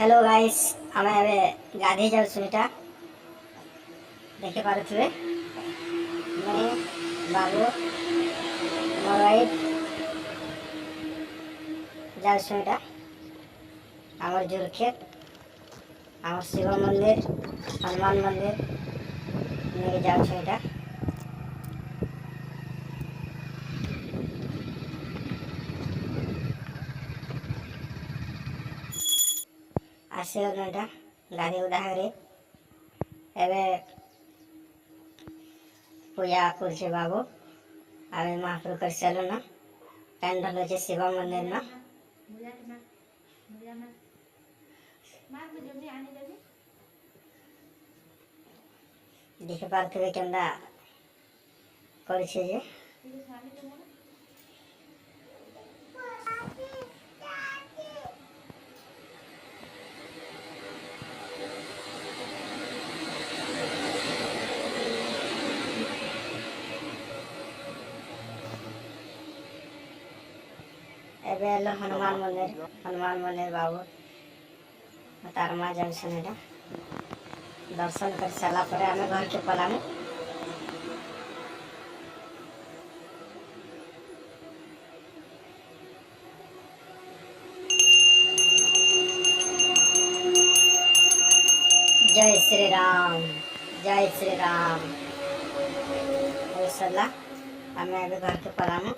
Hello guys आमे एबे गाधी जाउछु एटा देखे पारुथुबे मैं बाबू मोर वाइफ जाउछु एटा आमर जोरखेत आमर शिव मंदिर हनुमान मंदिर नहीं जाउछु एटा आसीगलु एटा गाधी उदाहरी एबे पूजा करछे बाबू आबे महाप्रभु कर चलो ना कैंडल होचे शिव मंदिर ना देखे पार्थुबे केंदा करछे जे एबे एलो हनुमान मंदिर बाबू तार माँ जंक्शन एटा दर्शन कर सारा पर आमे घर के पलामु जय श्री राम जय श्री राम सला आमे घर के पलामु।